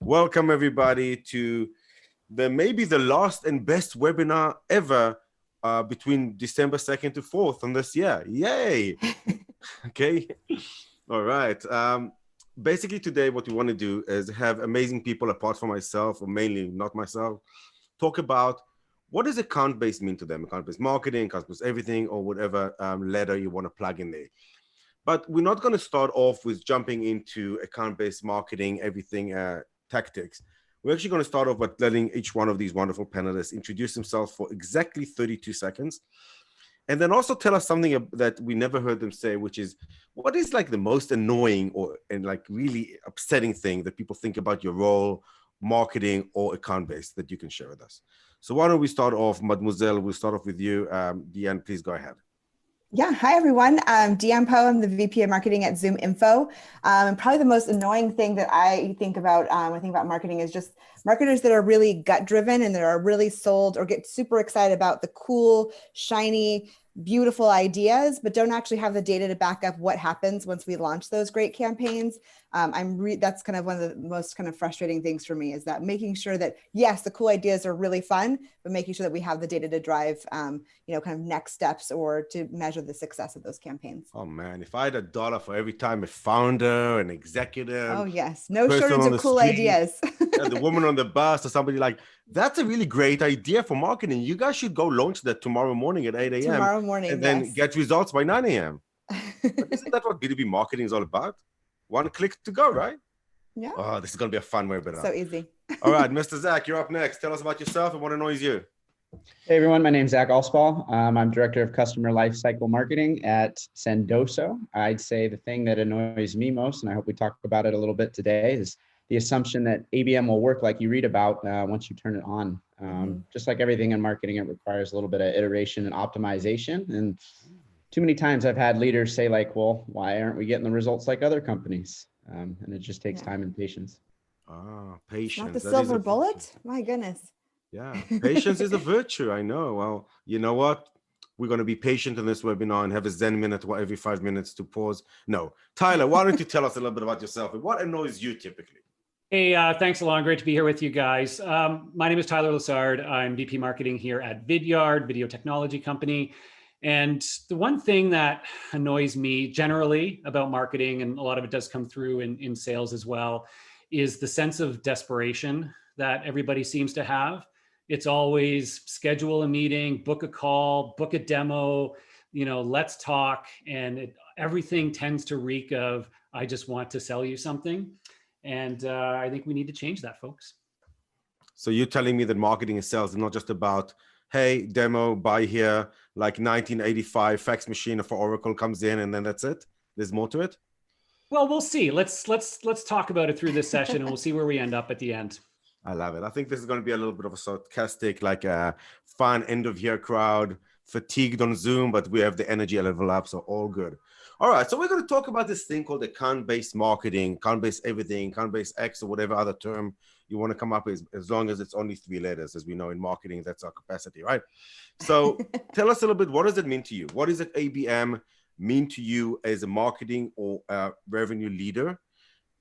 Welcome everybody to maybe the last and best webinar ever between December 2nd to 4th on this year. Yay! Okay. All right. Basically today what we want to do is have amazing people apart from myself, or mainly not myself, talk about what does account-based mean to them, account-based marketing, account-based everything, or whatever ladder you want to plug in there. But we're not going to start off with jumping into account-based marketing, everything tactics. We're actually going to start off by letting each one of these wonderful panelists introduce themselves for exactly 32 seconds. And then also tell us something that we never heard them say, which is what is like the most annoying and like really upsetting thing that people think about your role, marketing or account-based that you can share with us. So why don't we start off, Mademoiselle, we'll start off with you. DeAnn, please go ahead. Yeah, hi everyone. I'm DeAnn Poe. I'm the VP of Marketing at Zoom Info. And probably the most annoying thing that I think about when I think about marketing is just marketers that are really gut-driven and that are really sold or get super excited about the cool, shiny, beautiful ideas, but don't actually have the data to back up what happens once we launch those great campaigns. That's kind of one of the most kind of frustrating things for me, is that making sure that, yes, the cool ideas are really fun, but making sure that we have the data to drive, kind of next steps or to measure the success of those campaigns. Oh man, if I had $1 for every time a founder, an executive. Oh yes, no shortage of cool ideas. Yeah, the woman on the bus or somebody like, that's a really great idea for marketing. You guys should go launch that tomorrow morning at 8 a.m. Tomorrow morning, and then yes. get results by 9 a.m. But isn't that what B2B marketing is all about? One click to go, right? Yeah. Oh, this is going to be a fun webinar. So easy. All right, Mr. Zack, you're up next. Tell us about yourself and what annoys you. Hey everyone, my name is Zack Alspaugh. I'm Director of Customer Lifecycle Marketing at Sendoso. I'd say the thing that annoys me most, and I hope we talk about it a little bit today, is the assumption that ABM will work like you read about once you turn it on. Just like everything in marketing, it requires a little bit of iteration and optimization. And too many times I've had leaders say like, well, why aren't we getting the results like other companies? And it just takes time and patience. Ah, patience. Not the silver bullet? My goodness. Yeah, patience is a virtue. I know. Well, you know what? We're going to be patient in this webinar and have a Zen minute every 5 minutes to pause. No. Tyler, why don't you tell us a little bit about yourself and what annoys you typically? Hey, thanks a lot. Great to be here with you guys. My name is Tyler Lessard. I'm VP Marketing here at Vidyard, video technology company. And the one thing that annoys me generally about marketing, and a lot of it does come through in sales as well, is the sense of desperation that everybody seems to have. It's always schedule a meeting, book a call, book a demo, let's talk. And everything tends to reek of, I just want to sell you something. And I think we need to change that, folks. So you're telling me that marketing and sales is not just about, hey, demo, buy here, like 1985 fax machine for Oracle comes in and then that's it? There's more to it? Well, we'll see. Let's talk about it through this session and we'll see where we end up at the end. I love it. I think this is going to be a little bit of a sarcastic, like a fun end of year crowd, fatigued on Zoom, but we have the energy level up, so all good. All right, so we're going to talk about this thing called account-based marketing, account-based everything, account-based X or whatever other term you want to come up with, as long as it's only 3 letters. As we know in marketing, that's our capacity, right? So tell us a little bit, what does it mean to you? What does ABM mean to you as a marketing or revenue leader?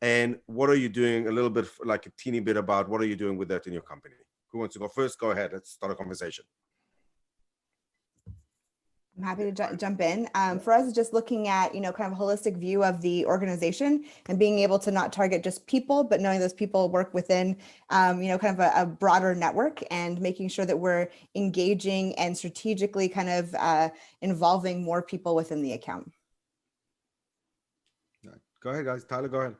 And what are you doing, a little bit, like a teeny bit about what are you doing with that in your company? Who wants to go first? Go ahead. Let's start a conversation. I'm happy to jump in. For us, it's just looking at, kind of a holistic view of the organization and being able to not target just people, but knowing those people work within, kind of a broader network and making sure that we're engaging and strategically kind of involving more people within the account. Go ahead, guys. Tyler, go ahead.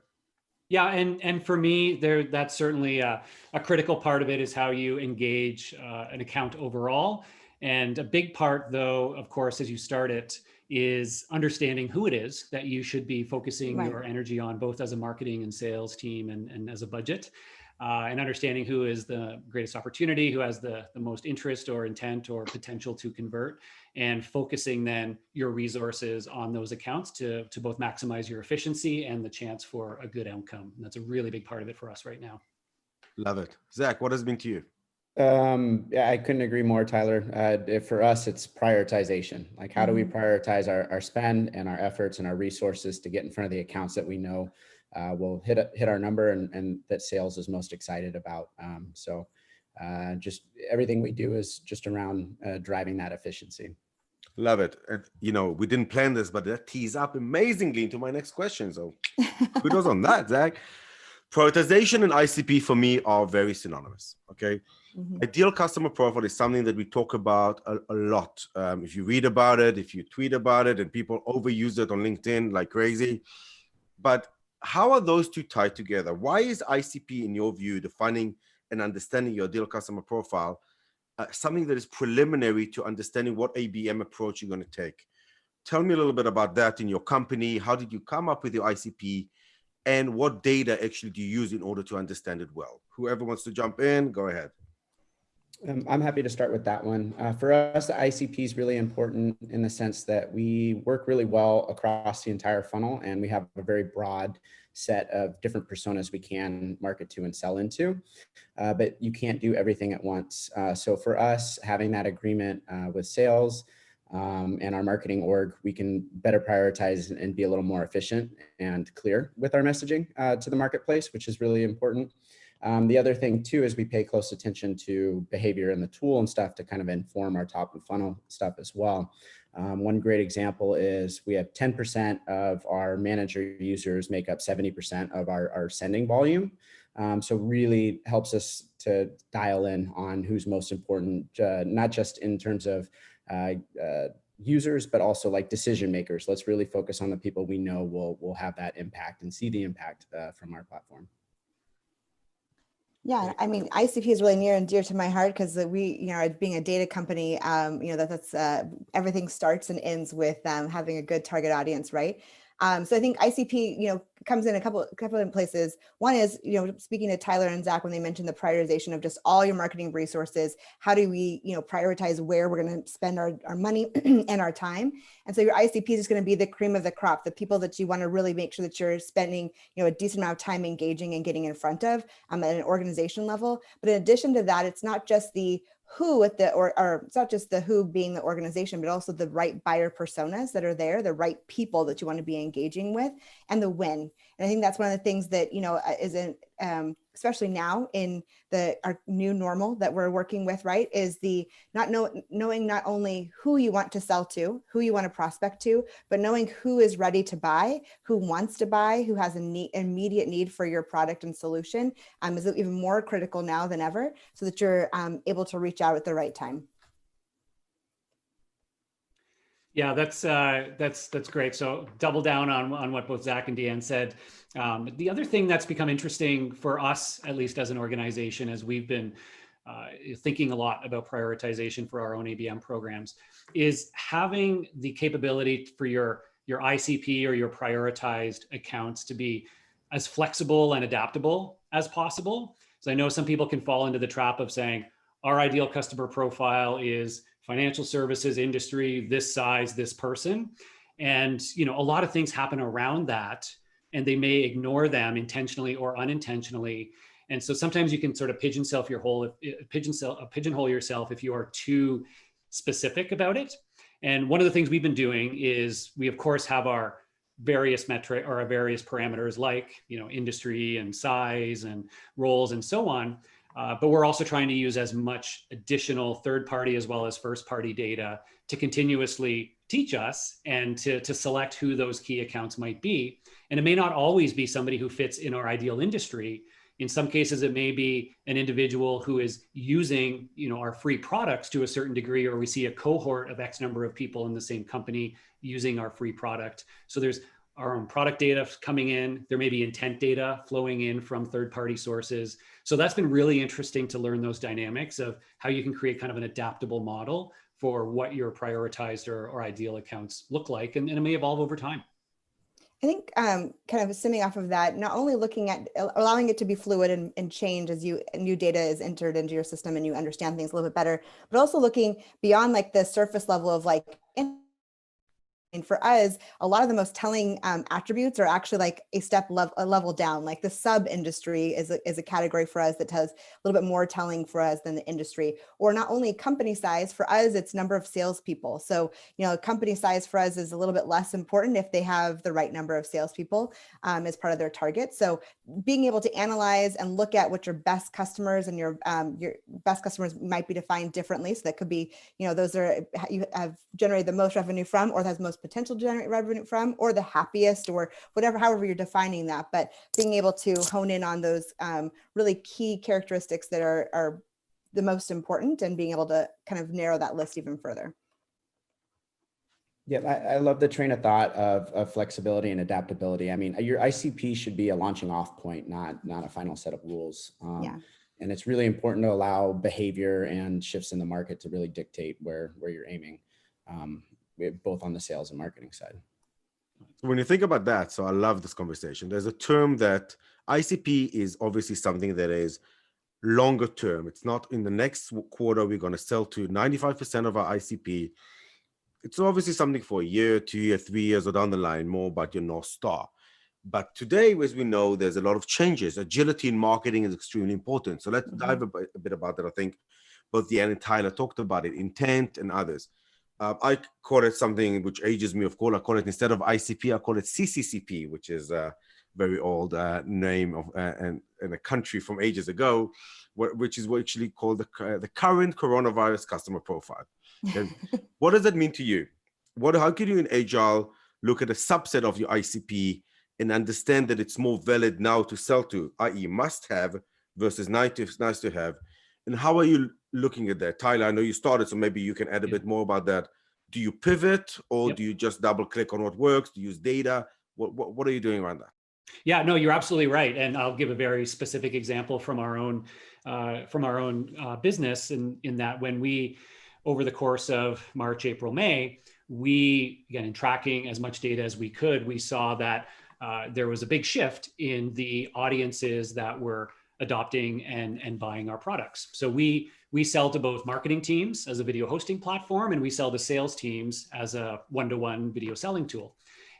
Yeah, and for me, that's certainly a critical part of it is how you engage an account overall. And a big part, though, of course, as you start it, is understanding who it is that you should be focusing your energy on, both as a marketing and sales team and as a budget, and understanding who is the greatest opportunity, who has the most interest or intent or potential to convert, and focusing then your resources on those accounts to both maximize your efficiency and the chance for a good outcome. And that's a really big part of it for us right now. Love it. Zack, what has it been to you? Yeah, I couldn't agree more, Tyler. For us, it's prioritization. Like, how do we prioritize our spend and our efforts and our resources to get in front of the accounts that we know we'll hit our number and that sales is most excited about. Just everything we do is just around driving that efficiency. Love it. And we didn't plan this, but that tees up amazingly into my next question. So kudos on that, Zach. Prioritization and ICP for me are very synonymous. Okay. Mm-hmm. Ideal customer profile is something that we talk about a lot. If you read about it, if you tweet about it, and people overuse it on LinkedIn like crazy. But how are those two tied together? Why is ICP, in your view, defining and understanding your ideal customer profile, something that is preliminary to understanding what ABM approach you're going to take? Tell me a little bit about that in your company. How did you come up with your ICP? And what data actually do you use in order to understand it well? Whoever wants to jump in, go ahead. I'm happy to start with that one. For us, the ICP is really important in the sense that we work really well across the entire funnel, and we have a very broad set of different personas we can market to and sell into, but you can't do everything at once. So for us, having that agreement with sales and our marketing org, we can better prioritize and be a little more efficient and clear with our messaging to the marketplace, which is really important. The other thing too is we pay close attention to behavior in the tool and stuff to kind of inform our top of funnel stuff as well. One great example is we have 10% of our manager users make up 70% of our sending volume. So really helps us to dial in on who's most important, not just in terms of users, but also like decision makers. Let's really focus on the people we know will have that impact and see the impact from our platform. Yeah, I mean, ICP is really near and dear to my heart because we, being a data company, that's everything starts and ends with having a good target audience, right? So I think ICP, comes in a couple of places. One is, speaking to Tyler and Zach when they mentioned the prioritization of just all your marketing resources. How do we, prioritize where we're going to spend our money and our time? And so your ICP is going to be the cream of the crop, the people that you want to really make sure that you're spending, a decent amount of time engaging and getting in front of at an organization level. But in addition to that, it's not just the who at the, or it's not just the who being the organization, but also the right buyer personas that are there, the right people that you want to be engaging with, and the when. And I think that's one of the things that, isn't, especially now in our new normal that we're working with, right, is the knowing not only who you want to sell to, who you want to prospect to, but knowing who is ready to buy, who wants to buy, who has an immediate need for your product and solution, is even more critical now than ever, so that you're able to reach out at the right time. Yeah, that's great. So double down on what both Zach and DeAnn said. The other thing that's become interesting for us, at least as an organization, as we've been thinking a lot about prioritization for our own ABM programs, is having the capability for your ICP or your prioritized accounts to be as flexible and adaptable as possible. So I know some people can fall into the trap of saying, our ideal customer profile is financial services industry, this size, this person. And, a lot of things happen around that, and they may ignore them intentionally or unintentionally. And so sometimes you can sort of pigeonhole yourself if you are too specific about it. And one of the things we've been doing is we, of course, have our various metric or our various parameters like, industry and size and roles and so on. But we're also trying to use as much additional third-party as well as first-party data to continuously teach us and to select who those key accounts might be. And it may not always be somebody who fits in our ideal industry. In some cases, it may be an individual who is using, our free products to a certain degree, or we see a cohort of X number of people in the same company using our free product. So there's our own product data coming in. There may be intent data flowing in from third-party sources. So that's been really interesting to learn those dynamics of how you can create kind of an adaptable model for what your prioritized or ideal accounts look like. And it may evolve over time. I think kind of stemming off of that, not only looking at allowing it to be fluid and change as new data is entered into your system and you understand things a little bit better, but also looking beyond like the surface level of like for us, a lot of the most telling attributes are actually like a level down. Like the sub industry is a category for us that has a little bit more telling for us than the industry. Or not only company size, for us, it's number of salespeople. So, company size for us is a little bit less important if they have the right number of salespeople as part of their target. So being able to analyze and look at what your best customers and your best customers might be defined differently. So that could be, those are you have generated the most revenue from, or has most potential to generate revenue from, or the happiest, or whatever, however you're defining that. But being able to hone in on those really key characteristics that are the most important, and being able to kind of narrow that list even further. Yeah, I love the train of thought of flexibility and adaptability. I mean, your ICP should be a launching off point, not a final set of rules. Yeah. And it's really important to allow behavior and shifts in the market to really dictate where you're aiming, both on the sales and marketing side. When you think about that, so I love this conversation. There's a term that ICP is obviously something that is longer term. It's not in the next quarter, we're going to sell to 95% of our ICP. It's obviously something for a year, 2 years, 3 years, or down the line, more about your North Star. But today, as we know, there's a lot of changes. Agility in marketing is extremely important. So let's dive a bit about that. I think both DeAnn and Tyler talked about it, intent and others. I call it something which ages me, of course. I call it, instead of ICP, I call it CCCP, which is a very old name of and a country from ages ago, which is actually called the current coronavirus customer profile. Okay. What does that mean to you? How can you in Agile look at a subset of your ICP and understand that it's more valid now to sell to, i.e. must have versus nice to have? And how are you looking at that? Tyler, I know you started, so maybe you can add a bit more about that. Do you pivot, or do you just double click on what works? Do you use data? What are you doing around that? Yeah, no, you're absolutely right. And I'll give a very specific example from our own business in that when we, over the course of March, April, May, we, again, in tracking as much data as we could, we saw that there was a big shift in the audiences that were adopting and buying our products. So we sell to both marketing teams as a video hosting platform, and we sell to sales teams as a one-to-one video selling tool.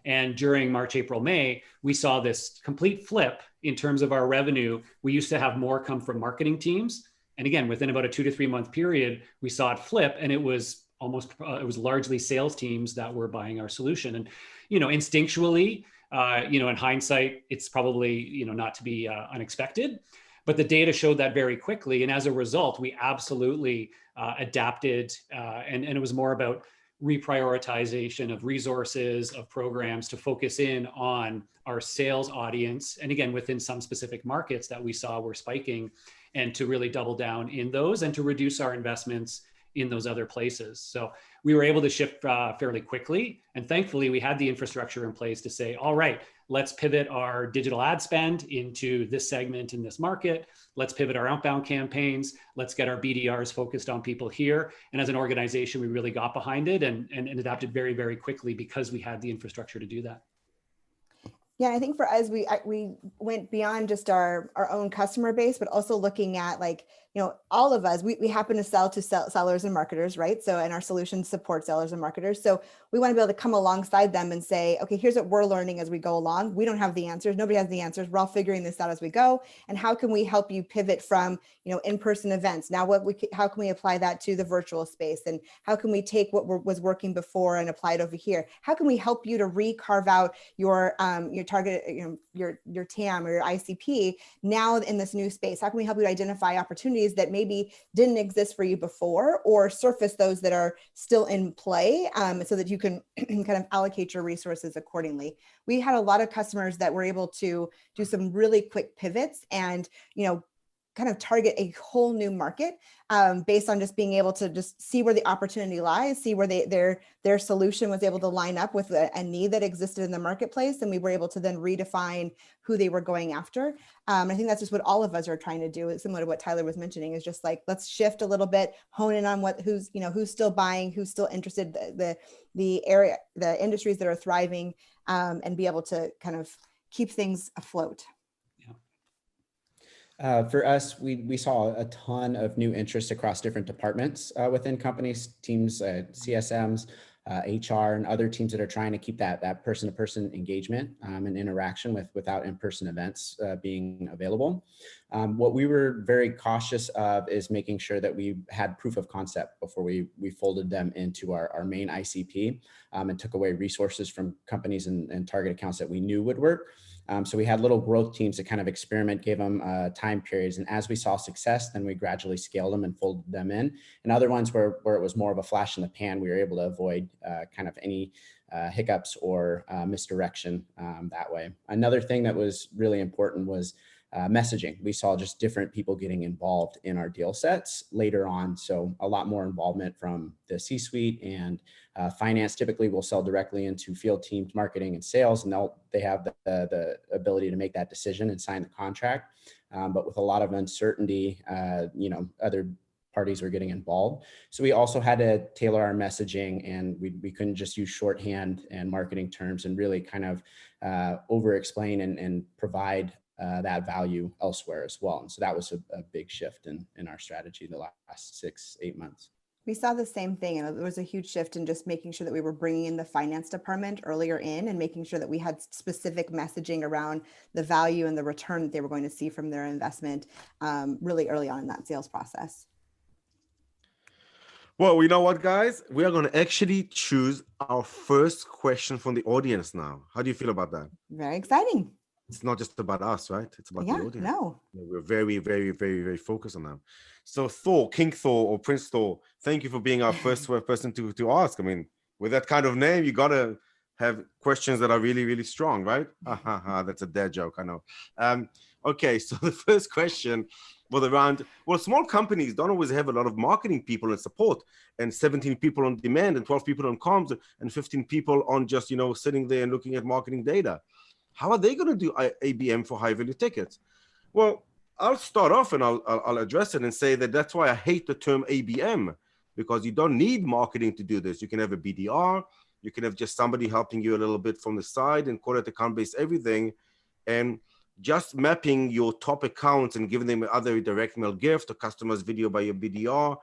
And during March, April, May, we saw this complete flip in terms of our revenue. We used to have more come from marketing teams. And again, within about a 2 to 3 month period, we saw it flip, and it was largely sales teams that were buying our solution. And, instinctually, in hindsight, it's probably, not to be unexpected, but the data showed that very quickly. And as a result, we absolutely adapted, and it was more about reprioritization of resources, of programs to focus in on our sales audience. And again, within some specific markets that we saw were spiking, and to really double down in those and to reduce our investments in those other places. So we were able to shift fairly quickly. And thankfully, we had the infrastructure in place to say, all right, let's pivot our digital ad spend into this segment in this market. Let's pivot our outbound campaigns. Let's get our BDRs focused on people here. And as an organization, we really got behind it and adapted very, very quickly because we had the infrastructure to do that. Yeah, I think for us, we went beyond just our own customer base, but also looking at all of us, we happen to sell to sellers and marketers, right? So, and our solutions support sellers and marketers. So we want to be able to come alongside them and say, okay, here's what we're learning as we go along. We don't have the answers. Nobody has the answers. We're all figuring this out as we go. And how can we help you pivot from, in-person events? Now, how can we apply that to the virtual space? And how can we take what was working before and apply it over here? How can we help you to carve out your target, your TAM or your ICP now in this new space? How can we help you identify opportunities that maybe didn't exist for you before, or surface those that are still in play, so that you can kind of allocate your resources accordingly? We had a lot of customers that were able to do some really quick pivots and, kind of target a whole new market based on just being able to just see where the opportunity lies, see where their solution was able to line up with a need that existed in the marketplace. And we were able to then redefine who they were going after. I think that's just what all of us are trying to do. It's similar to what Tyler was mentioning, is just like, let's shift a little bit, hone in on who's still buying, who's still interested, the area, the industries that are thriving, and be able to kind of keep things afloat. For us, we saw a ton of new interest across different departments within companies, teams, CSMs, HR and other teams that are trying to keep that person-to-person engagement and interaction without in-person events being available. What we were very cautious of is making sure that we had proof of concept before we folded them into our main ICP and took away resources from companies and target accounts that we knew would work. So we had little growth teams that kind of experiment, gave them time periods. And as we saw success, then we gradually scaled them and folded them in. And other ones where it was more of a flash in the pan, we were able to avoid kind of any hiccups or misdirection that way. Another thing that was really important was messaging. We saw just different people getting involved in our deal sets later on. So a lot more involvement from the C-suite, and finance typically will sell directly into field teams, marketing and sales, and they have the ability to make that decision and sign the contract. But with a lot of uncertainty, other parties were getting involved. So we also had to tailor our messaging, and we couldn't just use shorthand and marketing terms, and really kind of over explain and provide that value elsewhere as well. And so that was a big shift in our strategy the last 6-8 months. We saw the same thing, and there was a huge shift in just making sure that we were bringing in the finance department earlier in, and making sure that we had specific messaging around the value and the return that they were going to see from their investment really early on in that sales process. Well, you know what, guys? We are going to actually choose our first question from the audience now. How do you feel about that? Very exciting. It's not just about us, right? It's about the audience. No. We're very, very, very, very focused on them. So Thor, King Thor or Prince Thor, thank you for being our first person to ask. I mean, with that kind of name, you got to have questions that are really, really strong, right? That's a dad joke, I know. Okay, so the first question was around, well, small companies don't always have a lot of marketing people and support, and 17 people on demand and 12 people on comms and 15 people on just, sitting there and looking at marketing data. How are they going to do ABM for high value tickets? Well, I'll start off and I'll address it and say that's why I hate the term ABM, because you don't need marketing to do this. You can have a BDR, you can have just somebody helping you a little bit from the side and call it account-based everything, and just mapping your top accounts and giving them either a direct mail gift or customers video by your BDR,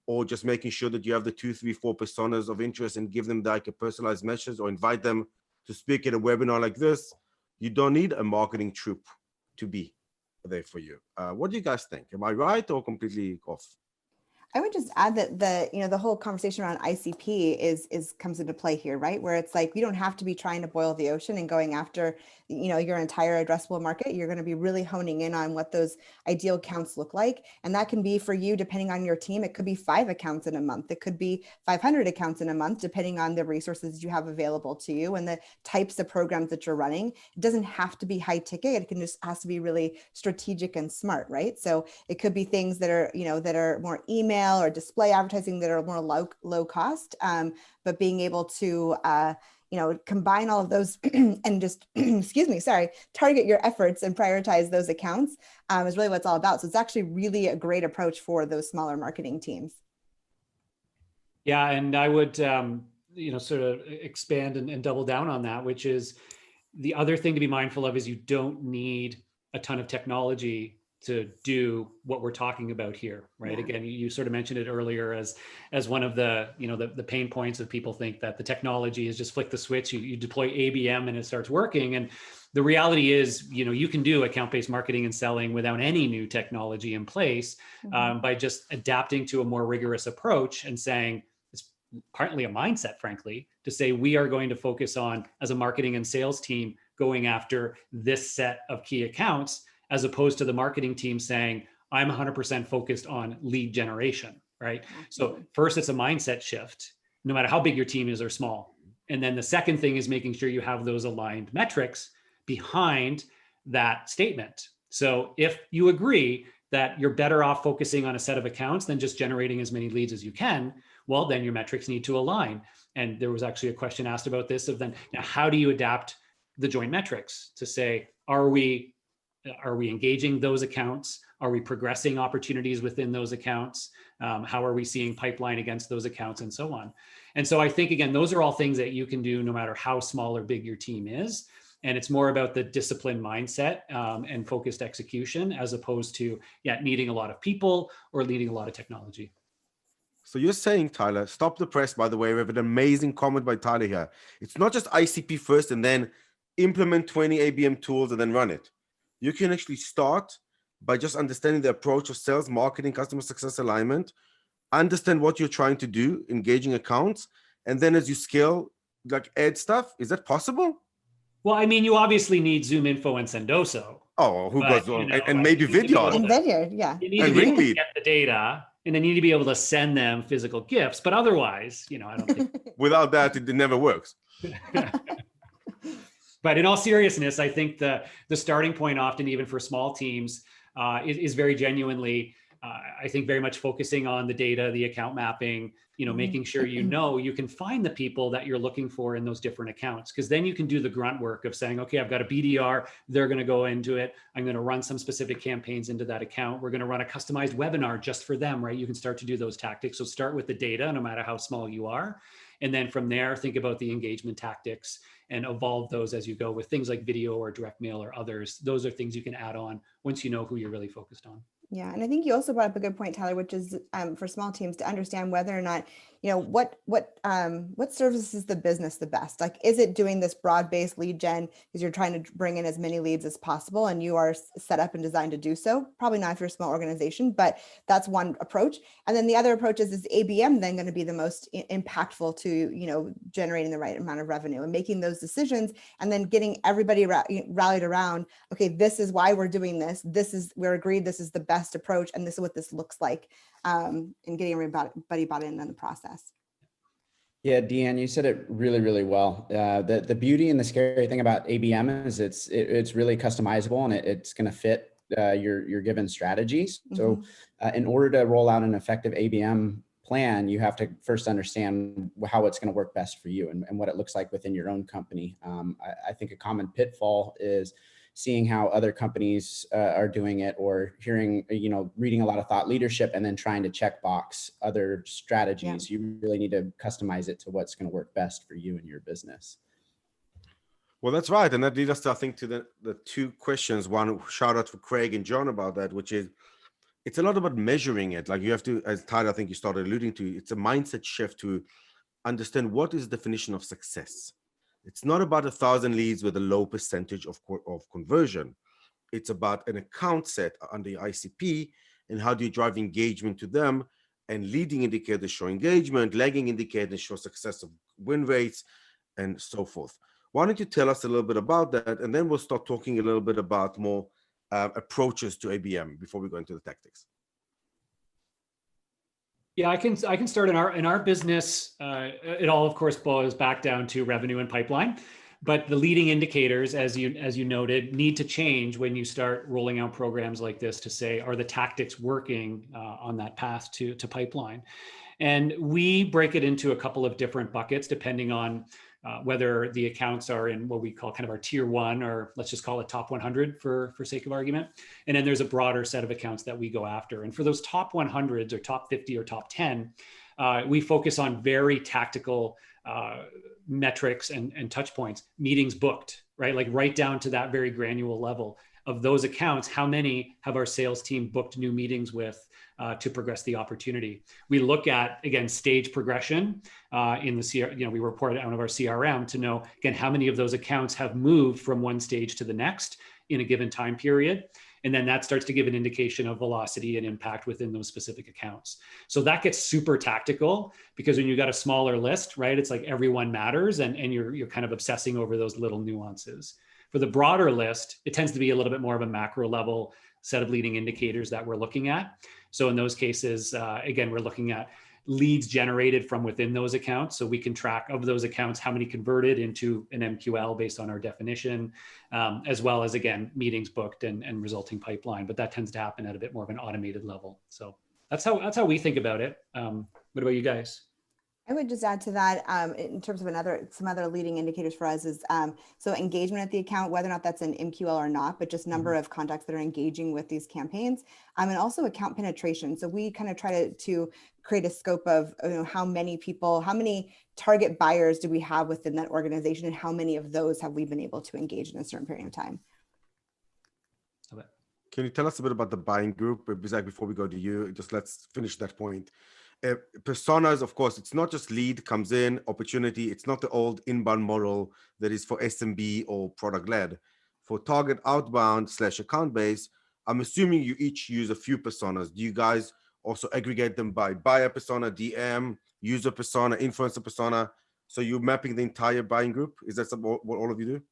or just making sure that you have the 2, 3, 4 personas of interest and give them like a personalized message or invite them to speak at a webinar like this. You don't need a marketing troop to be there for you. What do you guys think? Am I right or completely off? I would just add that the whole conversation around ICP is comes into play here, right? Where it's like, you don't have to be trying to boil the ocean and going after, your entire addressable market. You're going to be really honing in on what those ideal accounts look like. And that can be for you, depending on your team. It could be 5 accounts in a month. It could be 500 accounts in a month, depending on the resources you have available to you and the types of programs that you're running. It doesn't have to be high ticket. It has to be really strategic and smart, right? So it could be things that are, that are more email or display advertising that are more low cost, but being able to combine all of those and just target your efforts and prioritize those accounts is really what it's all about. So it's actually really a great approach for those smaller marketing teams. Yeah, and I would sort of expand and double down on that, which is the other thing to be mindful of is you don't need a ton of technology to do what we're talking about here, right? Yeah. Again, you sort of mentioned it earlier as one of the, the pain points of people think that the technology is just flick the switch, you deploy ABM and it starts working. And the reality is, you can do account-based marketing and selling without any new technology in place, by just adapting to a more rigorous approach and saying, it's partly a mindset, frankly, to say we are going to focus on, as a marketing and sales team, going after this set of key accounts, as opposed to the marketing team saying, I'm 100% focused on lead generation, right? So first, it's a mindset shift, no matter how big your team is or small. And then the second thing is making sure you have those aligned metrics behind that statement. So if you agree that you're better off focusing on a set of accounts than just generating as many leads as you can, well, then your metrics need to align. And there was actually a question asked about this of then, now how do you adapt the joint metrics to say, are we engaging those accounts? Are we progressing opportunities within those accounts? How are we seeing pipeline against those accounts and so on? And so I think, again, those are all things that you can do no matter how small or big your team is. And it's more about the disciplined mindset and focused execution, as opposed to needing a lot of people or needing a lot of technology. So you're saying, Tyler, stop the press, by the way. We have an amazing comment by Tyler here. It's not just ICP first and then implement 20 ABM tools and then run it. You can actually start by just understanding the approach of sales, marketing, customer success alignment, understand what you're trying to do, engaging accounts, and then as you scale, like add stuff. Is that possible? Well, I mean, you obviously need Zoom Info and Sendoso. Oh, who But, goes on? you know, And like, maybe you need to be able Vidyard. And Vidyard, yeah. You need And to be able to RingLead. get the data, and then you need to be able to send them physical gifts. But otherwise, you know, I don't think. Without that, it never works. But in all seriousness, I think the starting point often, even for small teams, is very genuinely, I think, very much focusing on the data, the account mapping, you know, making sure you can find the people that you're looking for in those different accounts, because then you can do the grunt work of saying, okay, I've got a BDR, they're going to go into it. I'm going to run some specific campaigns into that account. We're going to run a customized webinar just for them, right? You can start to do those tactics. So start with the data, no matter how small you are. And then from there, think about the engagement tactics and evolve those as you go with things like video or direct mail or others. Those are things you can add on once you know who you're really focused on. Yeah, and I think you also brought up a good point, Tyler, which is for small teams to understand whether or not, you know, what services the business the best. Like, is it doing this broad-based lead gen because you're trying to bring in as many leads as possible and you are set up and designed to do so? Probably not if you're a small organization, but that's one approach. And then the other approach is ABM then going to be the most impactful to, you know, generating the right amount of revenue and making those decisions, and then getting everybody rallied around, okay, this is why we're doing this. We're agreed this is the best approach, and this is what this looks like, and getting everybody bought in the process. Yeah, DeAnn, you said it really, really well. The beauty and the scary thing about ABM is it's really customizable, and it's going to fit your given strategies. So in order to roll out an effective ABM plan, you have to first understand how it's going to work best for you and what it looks like within your own company. I think a common pitfall is seeing how other companies are doing it, or hearing, you know, reading a lot of thought leadership and then trying to check box other strategies. Yeah. You really need to customize it to what's going to work best for you and your business. Well, that's right. And that leads us to, I think, to the two questions. One, shout out for Craig and John about that, which is, it's a lot about measuring it. Like, you have to, as Tyler, I think you started alluding to, it's a mindset shift to understand what is the definition of success. It's not about 1,000 leads with a low percentage of conversion. It's about an account set under ICP, and how do you drive engagement to them, and leading indicators show engagement, lagging indicators show success of win rates, and so forth. Why don't you tell us a little bit about that, and then we'll start talking a little bit about more approaches to ABM before we go into the tactics. Yeah, I can start in our business. It all, of course, boils back down to revenue and pipeline, but the leading indicators, as you noted, need to change when you start rolling out programs like this to say, are the tactics working on that path to pipeline? And we break it into a couple of different buckets depending on whether the accounts are in what we call kind of our tier 1, or let's just call it top 100 for sake of argument. And then there's a broader set of accounts that we go after. And for those top 100s or top 50 or top 10, we focus on very tactical metrics and touch points, meetings booked, right? Like right down to that very granular level of those accounts. How many have our sales team booked new meetings with to progress the opportunity? We look at, again, stage progression in the CR, you know, we report it out of our CRM to know, again, how many of those accounts have moved from one stage to the next in a given time period. And then that starts to give an indication of velocity and impact within those specific accounts. So that gets super tactical, because when you've got a smaller list, right, it's like everyone matters, and you're kind of obsessing over those little nuances. For the broader list, it tends to be a little bit more of a macro level set of leading indicators that we're looking at. So in those cases, again, we're looking at leads generated from within those accounts. So we can track of those accounts, how many converted into an MQL based on our definition, as well as, again, meetings booked and resulting pipeline. But that tends to happen at a bit more of an automated level. So that's how we think about it. What about you guys? I would just add to that, in terms of some other leading indicators for us is, so engagement at the account, whether or not that's an MQL or not, but just number of contacts that are engaging with these campaigns, and also account penetration. So we kind of try to create a scope of, you know, how many people, how many target buyers do we have within that organization, and how many of those have we been able to engage in a certain period of time. Can you tell us a bit about the buying group? Zack, before we go to you, just let's finish that point. Personas, of course, it's not just lead comes in, opportunity. It's not the old inbound model that is for SMB or product led. For target outbound / account base, I'm assuming you each use a few personas. Do you guys also aggregate them by buyer persona, DM, user persona, influencer persona? So you're mapping the entire buying group? Is that what all of you do?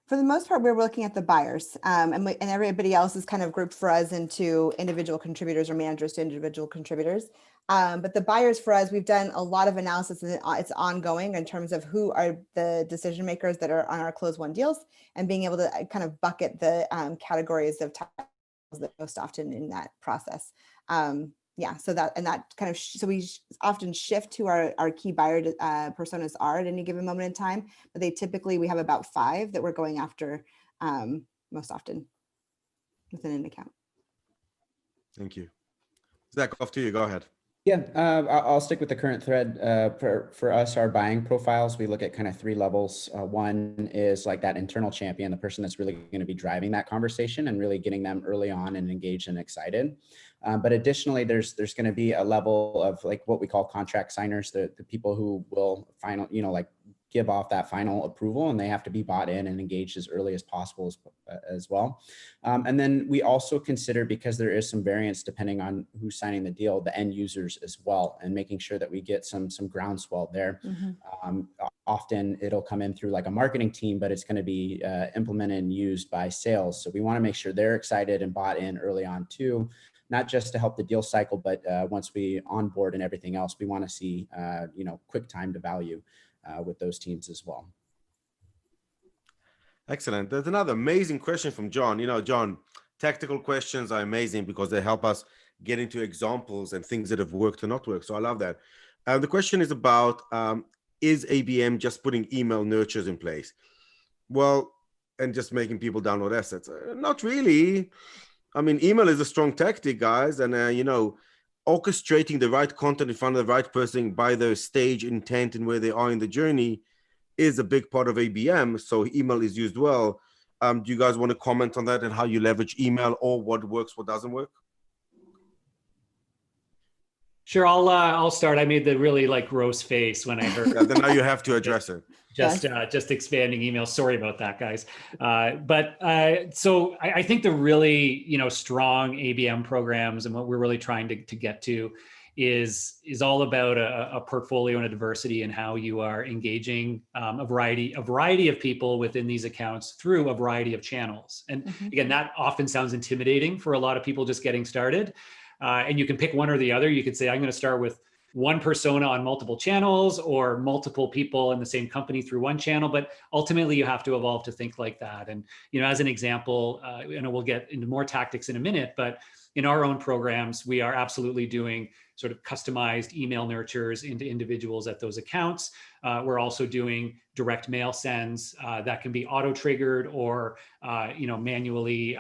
For the most part, we're looking at the buyers, and everybody else is kind of grouped for us into individual contributors or managers to individual contributors. But the buyers for us, we've done a lot of analysis, and it's ongoing in terms of who are the decision makers that are on our close won deals, and being able to kind of bucket the categories of titles that most often in that process. Yeah, so that kind of so we often shift to our key buyer personas are at any given moment in time, but we have about 5 that we're going after most often within an account. Thank you. Zach, off to you. Go ahead. Yeah, I'll stick with the current thread. For us, our buying profiles, we look at kind of 3 levels. One is like that internal champion, the person that's really going to be driving that conversation and really getting them early on and engaged and excited. But additionally, there's going to be a level of like what we call contract signers, the people who will like give off that final approval, and they have to be bought in and engaged as early as possible as well. And then we also consider, because there is some variance depending on who's signing the deal, the end users as well, and making sure that we get some groundswell there. Mm-hmm. Often it'll come in through like a marketing team, but it's going to be implemented and used by sales. So we want to make sure they're excited and bought in early on too, not just to help the deal cycle, but once we onboard and everything else, we want to see quick time to value with those teams as well. Excellent. There's another amazing question from John. John, tactical questions are amazing because they help us get into examples and things that have worked or not worked. So I love that. The question is about, is ABM just putting email nurtures in place? Well, and just making people download assets? Not really. I mean, email is a strong tactic, guys. And, orchestrating the right content in front of the right person by their stage, intent, and where they are in the journey is a big part of ABM. So email is used well. Do you guys want to comment on that and how you leverage email, or what works, what doesn't work? Sure, I'll start. I made the really like gross face when I heard. Yeah, then now you have to address it. Just expanding email. Sorry about that, guys. So I think the really strong ABM programs and what we're really trying to get to is all about a portfolio and a diversity in how you are engaging a variety of people within these accounts through a variety of channels. And mm-hmm. Again, that often sounds intimidating for a lot of people just getting started. And you can pick one or the other. You could say, I'm going to start with one persona on multiple channels, or multiple people in the same company through one channel. But ultimately, you have to evolve to think like that. And as an example, we'll get into more tactics in a minute, but in our own programs, we are absolutely doing sort of customized email nurtures into individuals at those accounts. We're also doing direct mail sends that can be auto-triggered or manually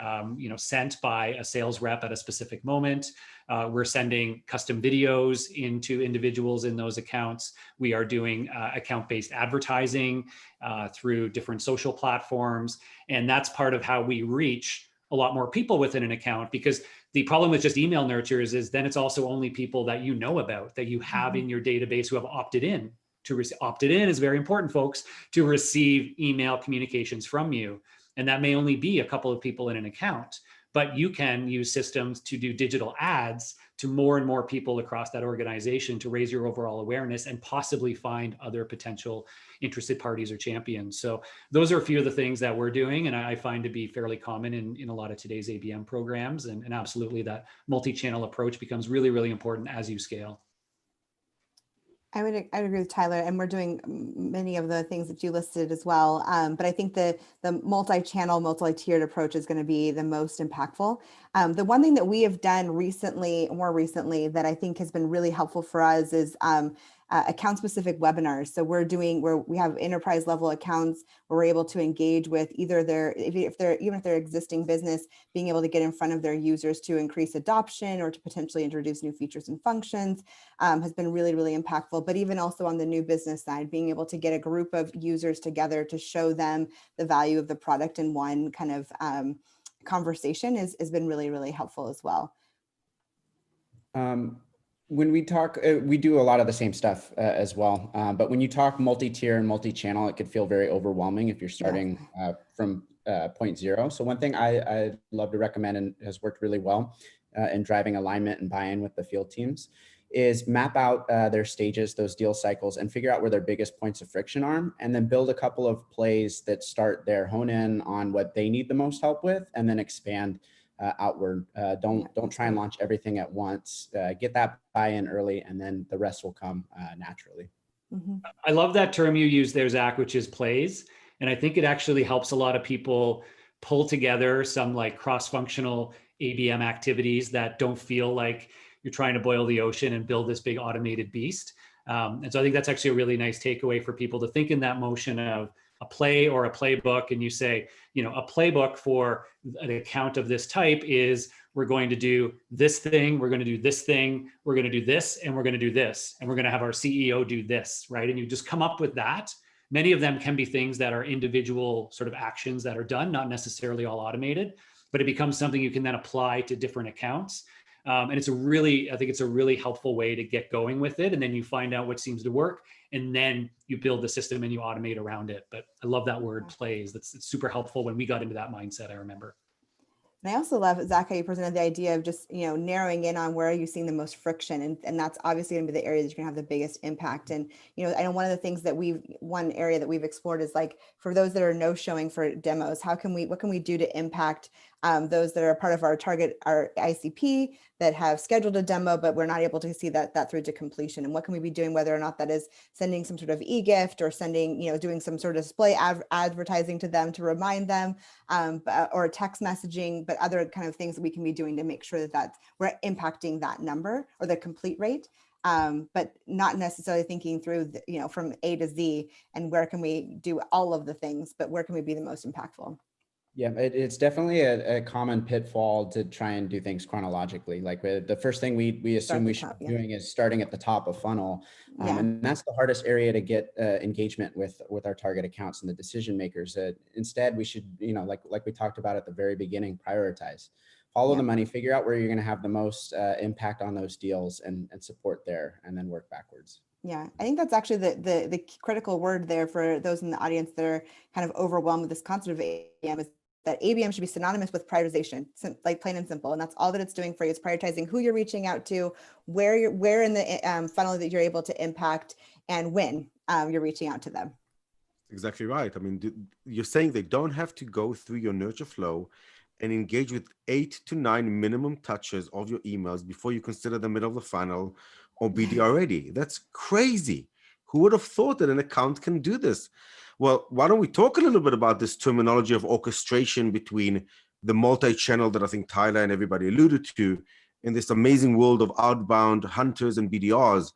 sent by a sales rep at a specific moment. We're sending custom videos into individuals in those accounts. We are doing account-based advertising through different social platforms. And that's part of how we reach a lot more people within an account, because the problem with just email nurtures is then it's also only people that you know about, that you have mm-hmm. in your database who have opted in. Opted in is very important, folks, to receive email communications from you. And that may only be a couple of people in an account, but you can use systems to do digital ads to more and more people across that organization to raise your overall awareness and possibly find other potential interested parties or champions. So those are a few of the things that we're doing, and I find to be fairly common in a lot of today's ABM programs. And absolutely that multi-channel approach becomes really, really important as you scale. I would agree with Tyler, and we're doing many of the things that you listed as well. But I think the multi-channel, multi-tiered approach is going to be the most impactful. The one thing that we have done more recently, that I think has been really helpful for us is account-specific webinars. So where we have enterprise level accounts where we're able to engage with either even if they're existing business, being able to get in front of their users to increase adoption or to potentially introduce new features and functions has been really, really impactful. But even also on the new business side, being able to get a group of users together to show them the value of the product in one kind of conversation has been really, really helpful as well. When we talk, we do a lot of the same stuff as well. But when you talk multi-tier and multi-channel, it could feel very overwhelming if you're starting from point zero. So one thing I love to recommend and has worked really well in driving alignment and buy-in with the field teams is map out their stages, those deal cycles, and figure out where their biggest points of friction are, and then build a couple of plays that start there, hone in on what they need the most help with, and then expand outward. Don't try and launch everything at once. Get that buy-in early, and then the rest will come naturally. Mm-hmm. I love that term you used there, Zach, which is plays. And I think it actually helps a lot of people pull together some like cross-functional ABM activities that don't feel like you're trying to boil the ocean and build this big automated beast. And so I think that's actually a really nice takeaway for people to think in that motion of a play or a playbook. And you say, you know, a playbook for an account of this type is we're going to do this thing, we're going to do this thing, we're going to do this, and we're going to do this, and we're going to have our CEO do this, right? And you just come up with that. Many of them can be things that are individual sort of actions that are done, not necessarily all automated, but it becomes something you can then apply to different accounts. And I think it's a really helpful way to get going with it. And then you find out what seems to work, and then you build the system and you automate around it. But I love that word plays. It's super helpful when we got into that mindset, I remember. And I also love, Zach, how you presented the idea of just, you know, narrowing in on where are you seeing the most friction. And that's obviously going to be the area that you're going to have the biggest impact. And, you know, I know one of the things that one area that we've explored is like, for those that are no showing for demos, what can we do to impact those that are part of our target, our ICP that have scheduled a demo, but we're not able to see that through to completion. And what can we be doing, whether or not that is sending some sort of e-gift or sending, you know, doing some sort of display advertising to them to remind them, or text messaging, but other kind of things that we can be doing to make sure that we're impacting that number or the complete rate. But not necessarily thinking through, you know, from A to Z and where can we do all of the things, but where can we be the most impactful? Yeah, it's definitely a common pitfall to try and do things chronologically. Like the first thing we assume we should be doing is starting at the top of funnel. And that's the hardest area to get engagement with our target accounts and the decision makers. Instead, we should, you know, like we talked about at the very beginning, prioritize. Follow the money, figure out where you're going to have the most impact on those deals and support there, and then work backwards. Yeah, I think that's actually the critical word there for those in the audience that are kind of overwhelmed with this concept of ABM is that ABM should be synonymous with prioritization, like plain and simple. And that's all that it's doing for you. It's prioritizing who you're reaching out to, where in the funnel that you're able to impact, and when you're reaching out to them. Exactly right. I mean, you're saying they don't have to go through your nurture flow and engage with 8 to 9 minimum touches of your emails before you consider the middle of the funnel or BDR ready. That's crazy. Who would have thought that an account can do this? Well, why don't we talk a little bit about this terminology of orchestration between the multi-channel that I think Tyler and everybody alluded to in this amazing world of outbound hunters and BDRs.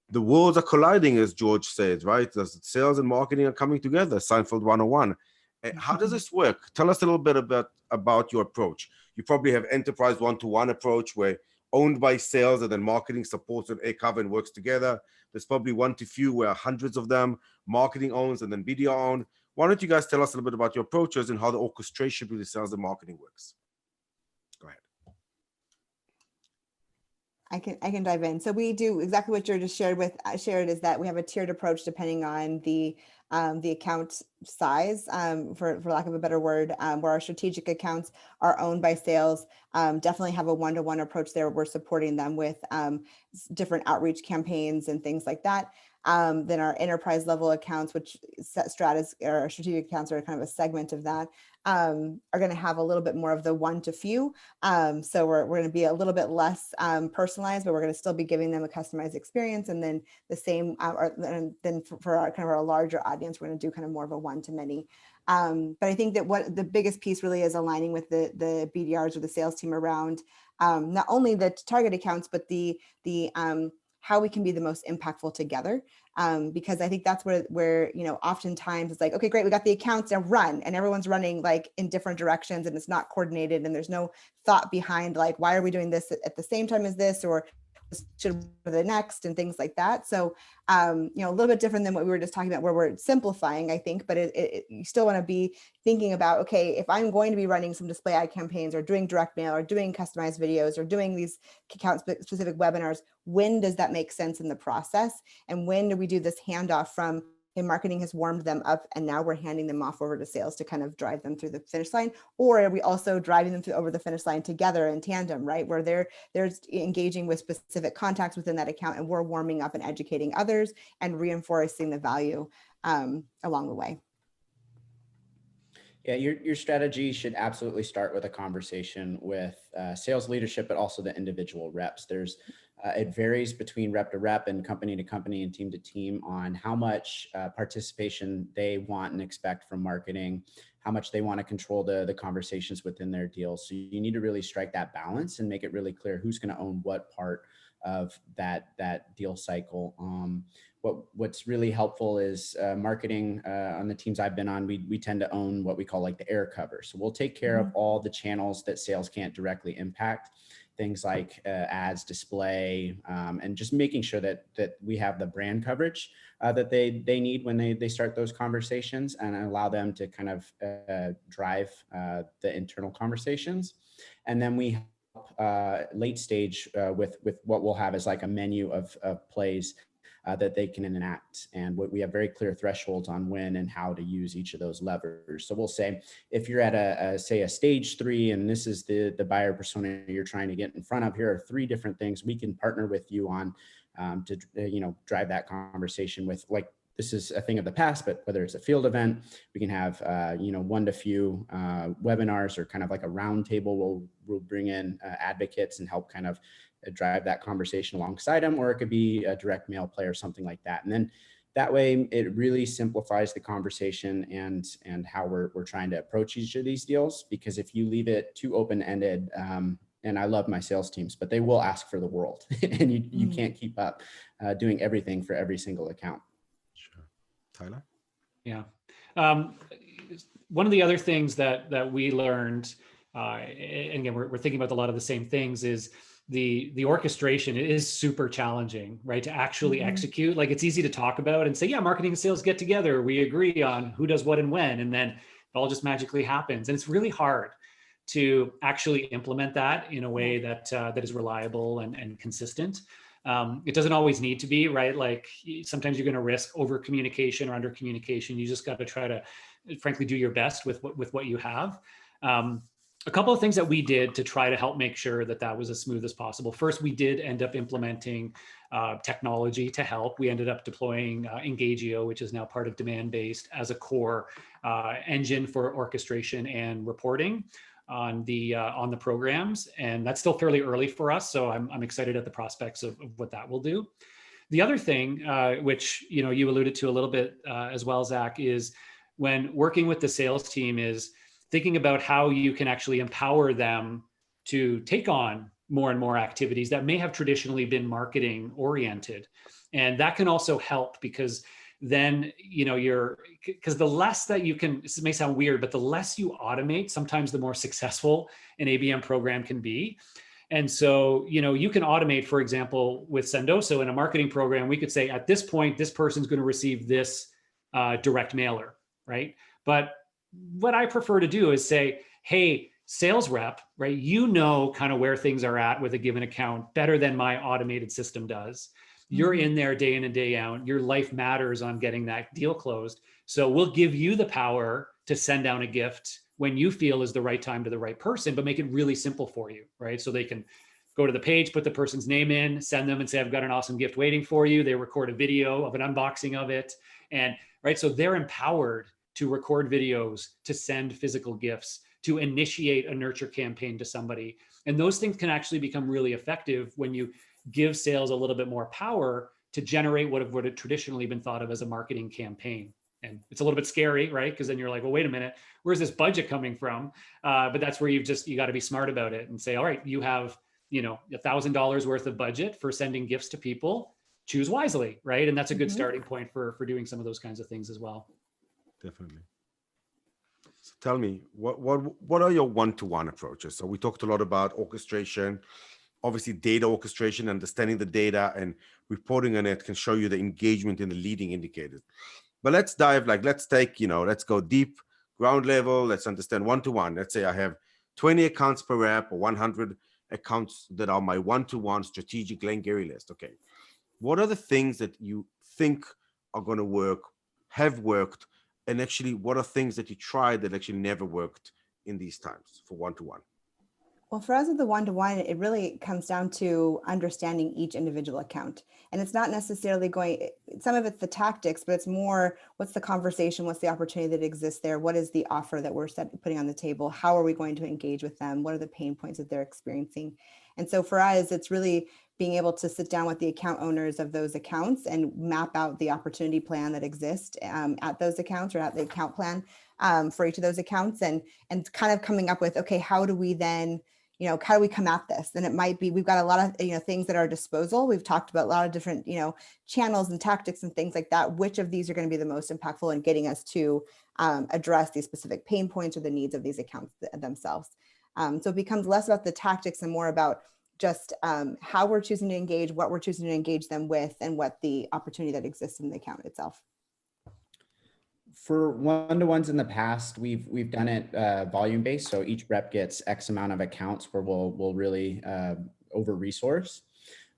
The worlds are colliding, as George said, right? The sales and marketing are coming together, Seinfeld 101. How does this work? Tell us a little bit about your approach. You probably have enterprise one-to-one approach where owned by sales and then marketing supports and ACOV and works together. There's probably one to few where hundreds of them, marketing owns and then BDR own. Why don't you guys tell us a little bit about your approaches and how the orchestration between sales and marketing works? Go ahead. I can dive in. So we do exactly what you just shared is that we have a tiered approach depending on the account size, for lack of a better word, where our strategic accounts are owned by sales, definitely have a one-to-one approach there. We're supporting them with different outreach campaigns and things like that. Then our enterprise level accounts, which our strategic accounts are kind of a segment of that, are going to have a little bit more of the one to few. So we're going to be a little bit less personalized, but we're going to still be giving them a customized experience. And then the same, and then for our kind of our larger audience, we're going to do kind of more of a one to many. But I think that what the biggest piece really is aligning with the BDRs or the sales team around not only the target accounts, but the how we can be the most impactful together. Because I think that's where, you know, oftentimes it's like, okay, great, we got the accounts, now run, and everyone's running like in different directions and it's not coordinated and there's no thought behind like, why are we doing this at the same time as this? Or should the next and things like that. So, a little bit different than what we were just talking about, where we're simplifying, I think, but you still want to be thinking about, okay, if I'm going to be running some display ad campaigns or doing direct mail or doing customized videos or doing these account specific webinars, when does that make sense in the process? And when do we do this handoff from, and marketing has warmed them up and now we're handing them off over to sales to kind of drive them through the finish line? Or are we also driving them over the finish line together in tandem, right? Where they're engaging with specific contacts within that account and we're warming up and educating others and reinforcing the value along the way. Yeah, your strategy should absolutely start with a conversation with sales leadership, but also the individual reps. It varies between rep to rep and company to company and team to team on how much participation they want and expect from marketing, how much they want to control the conversations within their deals. So you need to really strike that balance and make it really clear who's going to own what part of that deal cycle. What's really helpful is marketing on the teams I've been on, we tend to own what we call like the air cover. So we'll take care of all the channels that sales can't directly impact, things like ads, display, and just making sure that we have the brand coverage that they need when they start those conversations, and allow them to kind of drive the internal conversations. And then we late stage with what we'll have is like a menu of plays that they can enact. And we have very clear thresholds on when and how to use each of those levers. So we'll say, if you're at say a stage 3, and this is the buyer persona you're trying to get in front of, here are 3 different things we can partner with you on to drive that conversation with. Like, this is a thing of the past, but whether it's a field event, we can have, 1 to few webinars, or kind of like a round table. We'll bring in advocates and help kind of drive that conversation alongside them, or it could be a direct mail play or something like that. And then that way it really simplifies the conversation and how we're trying to approach each of these deals. Because if you leave it too open-ended, and I love my sales teams, but they will ask for the world and you can't keep up doing everything for every single account. Sure. Tyler? Yeah. One of the other things that we learned, and again, we're thinking about a lot of the same things, is the orchestration is super challenging, right? To actually execute. Like, it's easy to talk about and say, yeah, marketing and sales get together, we agree on who does what and when, and then it all just magically happens. And it's really hard to actually implement that in a way that is reliable and consistent. It doesn't always need to be, right? Like, sometimes you're going to risk over communication or under communication. You just got to try to, frankly, do your best with what you have. A couple of things that we did to try to help make sure that was as smooth as possible. First, we did end up implementing technology to help. We ended up deploying Engagio, which is now part of Demand-Based, as a core engine for orchestration and reporting on the programs. And that's still fairly early for us, so I'm excited at the prospects of what that will do. The other thing, which you alluded to a little bit as well, Zach, is when working with the sales team is thinking about how you can actually empower them to take on more and more activities that may have traditionally been marketing oriented. And that can also help, because then, because the less that you can, this may sound weird, but the less you automate, sometimes the more successful an ABM program can be. And so, you can automate, for example, with Sendoso in a marketing program, we could say at this point, this person's going to receive this direct mailer, right? But what I prefer to do is say, hey, sales rep, right? Kind of where things are at with a given account better than my automated system does. You're in there day in and day out. Your life matters on getting that deal closed. So we'll give you the power to send down a gift when you feel is the right time to the right person, but make it really simple for you, right? So they can go to the page, put the person's name in, send them and say, I've got an awesome gift waiting for you. They record a video of an unboxing of it. And right, so they're empowered to record videos, to send physical gifts, to initiate a nurture campaign to somebody. And those things can actually become really effective when you give sales a little bit more power to generate what would have traditionally been thought of as a marketing campaign. And it's a little bit scary, right? Because then you're like, well, wait a minute, where's this budget coming from? But that's where you got to be smart about it and say, all right, you have, $1,000 worth of budget for sending gifts to people, choose wisely, right? And that's a good starting point for doing some of those kinds of things as well. Definitely. So tell me, what are your one-to-one approaches? So we talked a lot about orchestration. obviously data orchestration, understanding the data and reporting on it can show you the engagement in the leading indicators. But let's dive, let's take, let's go deep, ground level. Let's understand one-to-one. Let's say I have 20 accounts per rep or 100 accounts that are my one-to-one strategic Glenn Gary list. Okay. What are the things that you think are going to work, have worked, and actually what are things that you tried that actually never worked in these times for one-to-one? Well, for us with the one-to-one, it really comes down to understanding each individual account. And it's not necessarily some of it's the tactics, but it's more, what's the conversation? What's the opportunity that exists there? What is the offer that we're putting on the table? How are we going to engage with them? What are the pain points that they're experiencing? And so for us, it's really being able to sit down with the account owners of those accounts and map out the opportunity plan that exists at those accounts, or at the account plan for each of those accounts, and kind of coming up with, okay, how do we then, how do we come at this? And it might be, we've got a lot of, things at our disposal. We've talked about a lot of different, channels and tactics and things like that. Which of these are going to be the most impactful in getting us to address these specific pain points or the needs of these accounts themselves? So it becomes less about the tactics and more about just how we're choosing to engage, what we're choosing to engage them with, and what the opportunity that exists in the account itself. For one-to-ones in the past, we've done it volume based. So each rep gets X amount of accounts where we'll really over resource.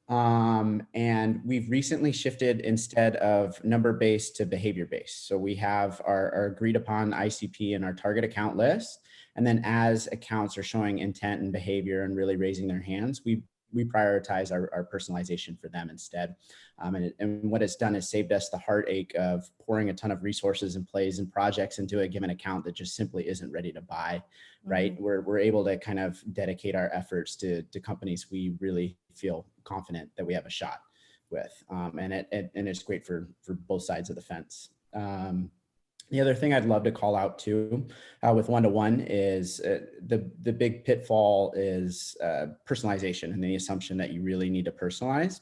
And we've recently shifted instead of number based to behavior based. So we have our agreed upon ICP and our target account list. And then as accounts are showing intent and behavior and really raising their hands, we prioritize our personalization for them instead. And what it's done is saved us the heartache of pouring a ton of resources and plays and projects into a given account that just simply isn't ready to buy, right? Mm-hmm. We're able to kind of dedicate our efforts to companies we really feel confident that we have a shot with. And it's great for both sides of the fence. The other thing I'd love to call out too with one-to-one is the big pitfall is personalization and the assumption that you really need to personalize.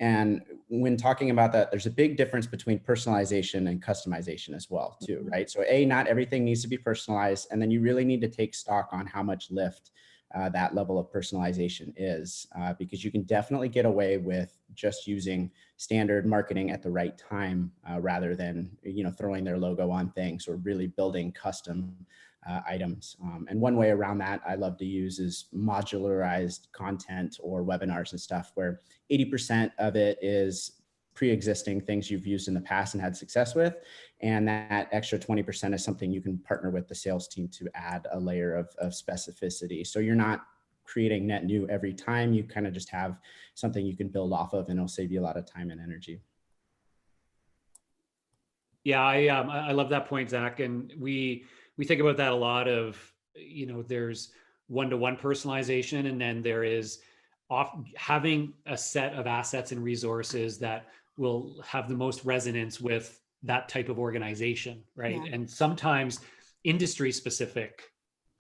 And when talking about that, there's a big difference between personalization and customization as well too, right? So not everything needs to be personalized, and then you really need to take stock on how much lift that level of personalization is, because you can definitely get away with just using standard marketing at the right time rather than throwing their logo on things or really building custom items. And one way around that I love to use is modularized content or webinars and stuff where 80% of it is pre-existing things you've used in the past and had success with. And that extra 20% is something you can partner with the sales team to add a layer of specificity. So you're not creating net new every time. You kind of just have something you can build off of, and it'll save you a lot of time and energy. Yeah, I love that point, Zach. And we think about that a lot of, there's one-to-one personalization, and then there is having a set of assets and resources that will have the most resonance with that type of organization, right? Yeah. And sometimes industry specific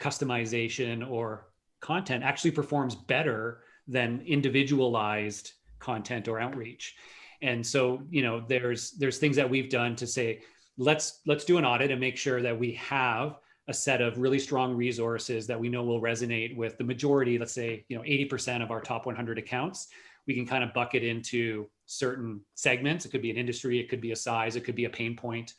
customization or content actually performs better than individualized content or outreach. And so, there's things that we've done to say, let's do an audit and make sure that we have a set of really strong resources that we know will resonate with the majority, let's say, 80% of our top 100 accounts. We can kind of bucket into certain segments. It could be an industry, it could be a size, it could be a pain point.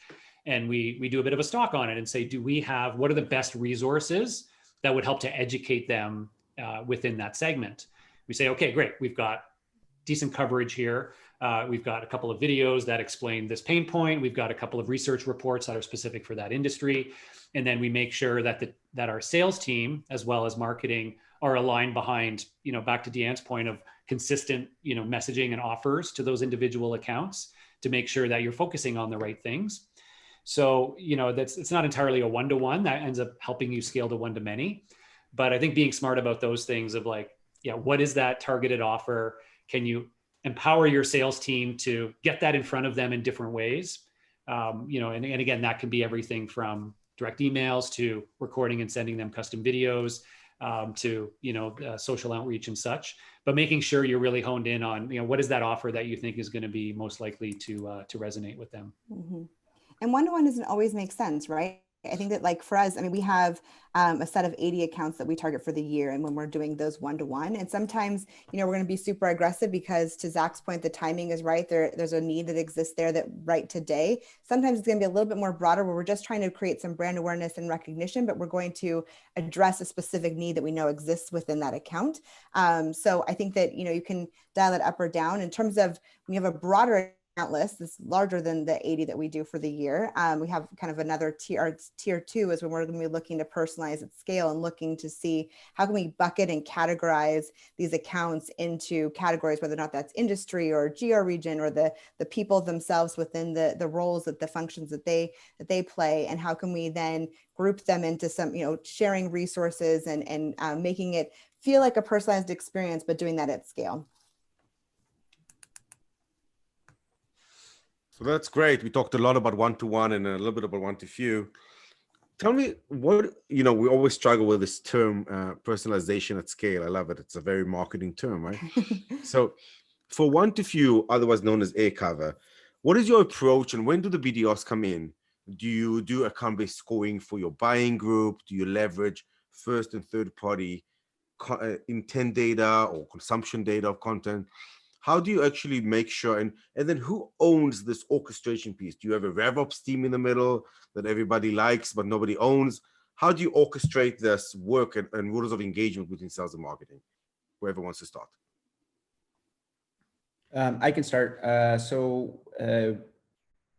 And we do a bit of a stock on it and say, what are the best resources that would help to educate them within that segment? We say, okay, great. We've got decent coverage here. We've got a couple of videos that explain this pain point. We've got a couple of research reports that are specific for that industry. And then we make sure that our sales team, as well as marketing, are aligned behind, back to DeAnn's point of consistent, messaging and offers to those individual accounts to make sure that you're focusing on the right things. So, it's not entirely a one-to-one that ends up helping you scale to one-to-many. But I think being smart about those things of what is that targeted offer? Can you empower your sales team to get that in front of them in different ways? And again, that can be everything from direct emails to recording and sending them custom videos to, social outreach and such, but making sure you're really honed in on, what is that offer that you think is going to be most likely to resonate with them. Mm-hmm. And one-to-one doesn't always make sense, right? I think that like for us, I mean, we have a set of 80 accounts that we target for the year. And when we're doing those one-to-one, and sometimes, you know, we're going to be super aggressive because to Zach's point, the timing is right. There's a need that exists there that right today. Sometimes it's going to be a little bit more broader where we're just trying to create some brand awareness and recognition, but we're going to address a specific need that we know exists within that account. So I think that, you know, you can dial it up or down in terms of when you have a broader account list that's larger than the 80 that we do for the year. We have kind of another tier. Tier 2 is when we're going to be looking to personalize at scale and looking to see how can we bucket and categorize these accounts into categories, whether or not that's industry or geo region or the people themselves within the roles, that the functions that they play, and how can we then group them into some, you know, sharing resources and making it feel like a personalized experience, but doing that at scale. So that's great. We talked a lot about one-to-one and a little bit about one-to-few. Tell me what, you know, we always struggle with this term, personalization at scale. I love it. It's a very marketing term, right? So for one-to-few, otherwise known as air cover, what is your approach and when do the BDRs come in? Do you do account-based scoring for your buying group? Do you leverage first and third party intent data or consumption data of content? How do you actually make sure, and then who owns this orchestration piece? Do you have a RevOps team in the middle that everybody likes but nobody owns? How do you orchestrate this work and rules of engagement between sales and marketing? Whoever wants to start. I can start.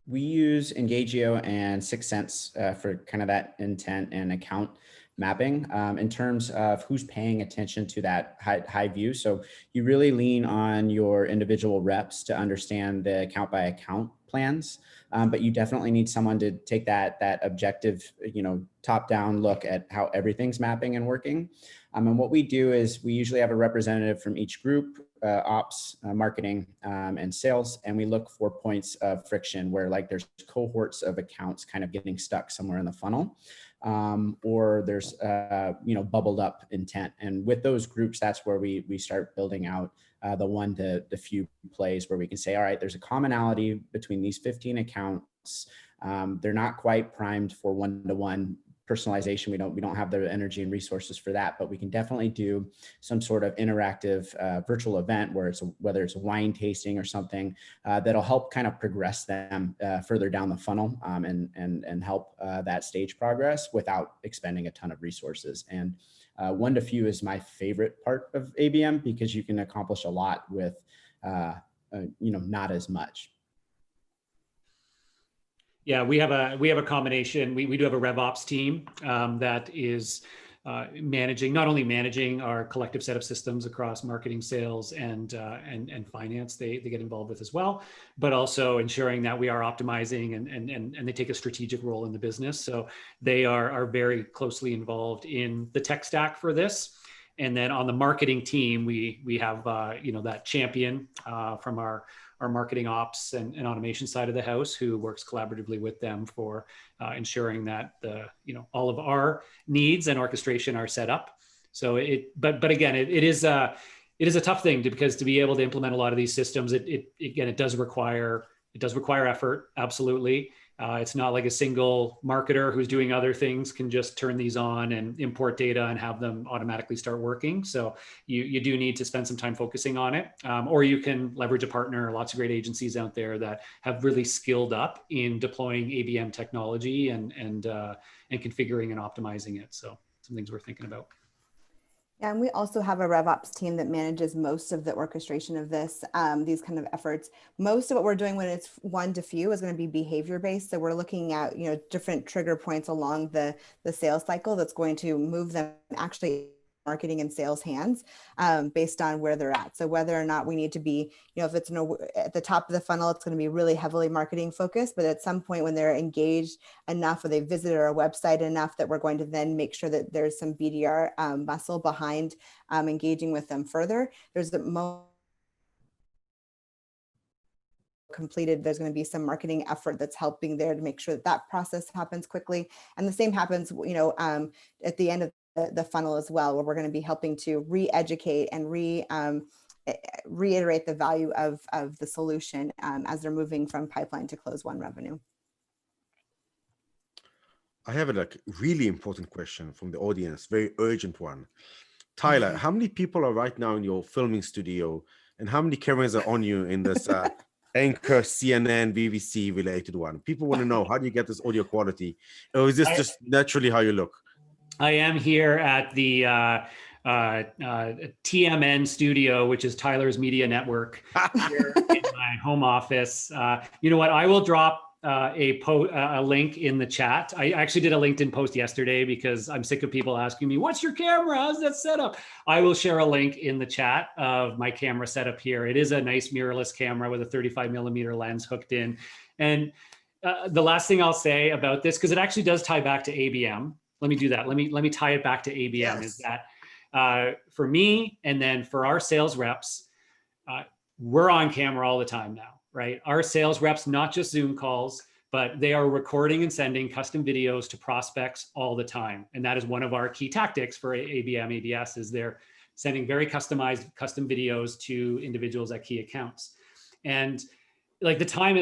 We use Engagio and 6 Sense for kind of that intent and account mapping in terms of who's paying attention to that high view. So you really lean on your individual reps to understand the account by account plans, but you definitely need someone to take that objective, you know, top down look at how everything's mapping and working. And what we do is we usually have a representative from each group, ops, marketing, and sales, and we look for points of friction where like there's cohorts of accounts kind of getting stuck somewhere in the funnel, or there's you know, bubbled up intent. And with those groups, that's where we start building out the one to the few plays where we can say, all right, there's a commonality between these 15 accounts. They're not quite primed for one-to-one personalization. We don't have the energy and resources for that, but we can definitely do some sort of interactive virtual event where whether it's a wine tasting or something that'll help kind of progress them further down the funnel and help that stage progress without expending a ton of resources. And one to few is my favorite part of ABM because you can accomplish a lot with you know, not as much. Yeah, we have a combination. We do have a RevOps team that is not only managing our collective set of systems across marketing, sales, and finance. They get involved with as well, but also ensuring that we are optimizing and they take a strategic role in the business. So they are very closely involved in the tech stack for this. And then on the marketing team, we have you know, that champion from our marketing ops and automation side of the house who works collaboratively with them for ensuring that all of our needs and orchestration are set up. So but again, it is a tough thing because to be able to implement a lot of these systems, it does require effort. Absolutely. It's not like a single marketer who's doing other things can just turn these on and import data and have them automatically start working. So you do need to spend some time focusing on it, or you can leverage a partner. Lots of great agencies out there that have really skilled up in deploying ABM technology and configuring and optimizing it. So some things we're thinking about. Yeah, and we also have a RevOps team that manages most of the orchestration of these kind of efforts. Most of what we're doing when it's one to few is going to be behavior based. So we're looking at, you know, different trigger points along the sales cycle that's going to move them actually marketing and sales hands based on where they're at. So whether or not we need to be, you know, if it's at the top of the funnel, it's going to be really heavily marketing focused, but at some point when they're engaged enough or they visited our website enough that we're going to then make sure that there's some BDR muscle behind engaging with them further. There's the completed, there's going to be some marketing effort that's helping there to make sure that process happens quickly. And the same happens, you know, at the end of the funnel as well, where we're going to be helping to re-educate and reiterate the value of the solution as they're moving from pipeline to close one revenue. I have a like really important question from the audience, very urgent one. Tyler, how many people are right now in your filming studio, and how many cameras are on you in this Anchor, CNN, BBC related one? People want to know, how do you get this audio quality? Or is this just naturally how you look? I am here at the TMN studio, which is Tyler's Media Network, here in my home office. You know what? I will drop a link in the chat. I actually did a LinkedIn post yesterday because I'm sick of people asking me, what's your camera? How's that set up? I will share a link in the chat of my camera setup here. It is a nice mirrorless camera with a 35mm lens hooked in. And the last thing I'll say about this, because it actually does tie back to ABM. Let me do that. Let me tie it back to ABM. Yes. Is that for me, and then for our sales reps, we're on camera all the time now, right? Our sales reps, not just Zoom calls, but they are recording and sending custom videos to prospects all the time. And that is one of our key tactics for ABM ABS, is they're sending very customized custom videos to individuals at key accounts. And like the time,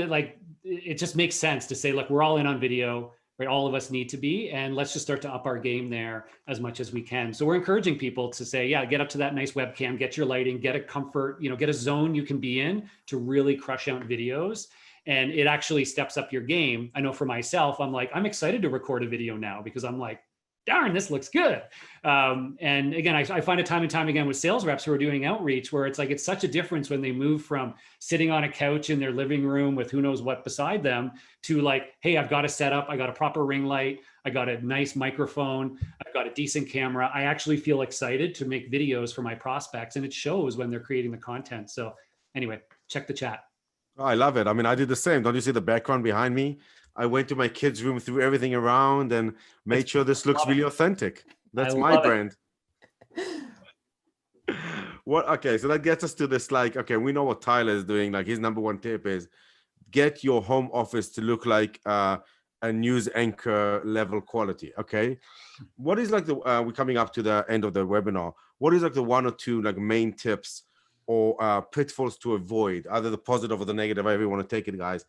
it just makes sense to say, look, we're all in on video, right? All of us need to be, and let's just start to up our game there as much as we can. So we're encouraging people to say, yeah, get up to that nice webcam, get your lighting, get a comfort, get a zone you can be in to really crush out videos. And it actually steps up your game. I know for myself, I'm excited to record a video now because I'm like, darn, this looks good. And again, I find it time and time again with sales reps who are doing outreach where it's like, it's such a difference when they move from sitting on a couch in their living room with who knows what beside them to like, hey, I've got a setup. I got a proper ring light. I got a nice microphone. I've got a decent camera. I actually feel excited to make videos for my prospects, and it shows when they're creating the content. So anyway, check the chat. Oh, I love it. I mean, I did the same. Don't you see the background behind me? I went to my kids' room, threw everything around, and made sure this looks really authentic. That's my brand. Okay, so that gets us to this, like, okay, we know what Tyler is doing. Like, his number one tip is get your home office to look like a news anchor level quality. Okay. What is like we're coming up to the end of the webinar. What is like the one or two like main tips or pitfalls to avoid, either the positive or the negative, however you want to take it, guys,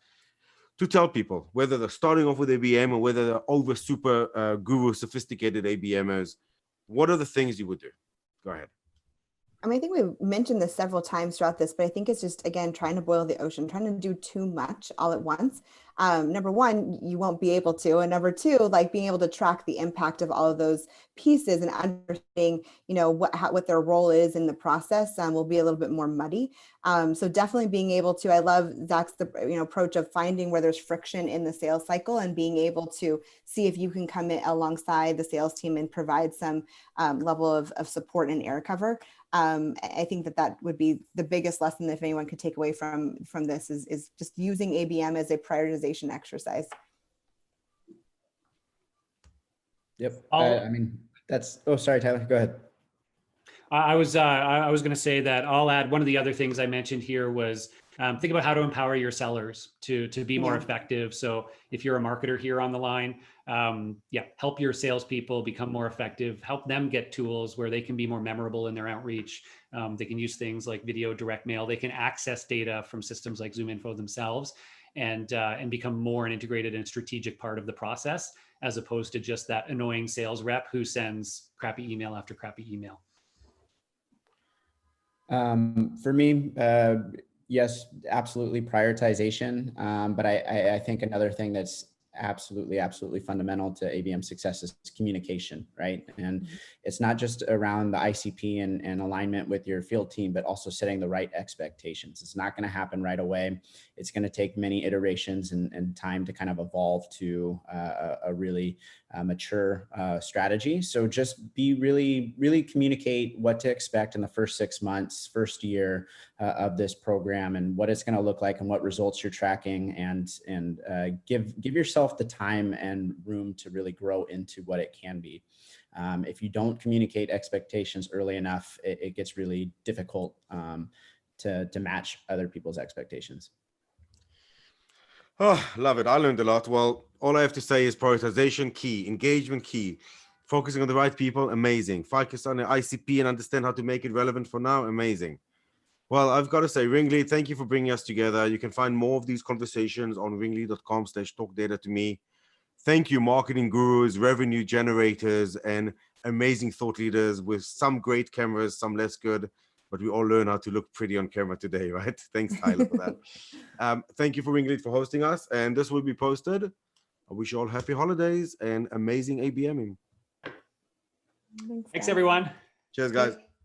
to tell people, whether they're starting off with ABM or whether they're over super guru sophisticated ABMers, what are the things you would do? Go ahead. I mean, I think we've mentioned this several times throughout this, but I think it's just, again, trying to boil the ocean, trying to do too much all at once. Number one, you won't be able to. And number two, like being able to track the impact of all of those pieces and understanding, what their role is in the process will be a little bit more muddy. So definitely being able to, I love Zach's approach of finding where there's friction in the sales cycle and being able to see if you can come in alongside the sales team and provide some level of support and air cover. I think that would be the biggest lesson, if anyone could take away from this, is just using ABM as a prioritization exercise. Yep. I mean, that's, oh, sorry, Tyler, go ahead. I was going to say that I'll add one of the other things I mentioned here was think about how to empower your sellers to be more effective. So if you're a marketer here on the line, help your salespeople become more effective, help them get tools where they can be more memorable in their outreach. They can use things like video, direct mail. They can access data from systems like ZoomInfo themselves and become more an integrated and strategic part of the process, as opposed to just that annoying sales rep who sends crappy email after crappy email. For me, yes, absolutely prioritization. But I think another thing that's absolutely fundamental to ABM success is communication, right? And it's not just around the ICP and alignment with your field team, but also setting the right expectations. It's not going to happen right away. It's going to take many iterations and time to kind of evolve to a really mature strategy. So just be really communicate what to expect in the first 6 months, first year of this program, and what it's going to look like and what results you're tracking, and give yourself the time and room to really grow into what it can be. If you don't communicate expectations early enough, it gets really difficult to match other people's expectations. Oh, love it. I learned a lot. Well, all I have to say is prioritization key, engagement key, focusing on the right people, amazing. Focus on the ICP and understand how to make it relevant for now, amazing. Well, I've got to say, RingLead, thank you for bringing us together. You can find more of these conversations on ringlead.com/talkdata to me. Thank you, marketing gurus, revenue generators, and amazing thought leaders with some great cameras, some less good, but we all learn how to look pretty on camera today, right? Thanks, Tyler, for that. Thank you for RingLead for hosting us, and this will be posted. I wish you all happy holidays and amazing ABMing. Thanks, everyone. Cheers, guys.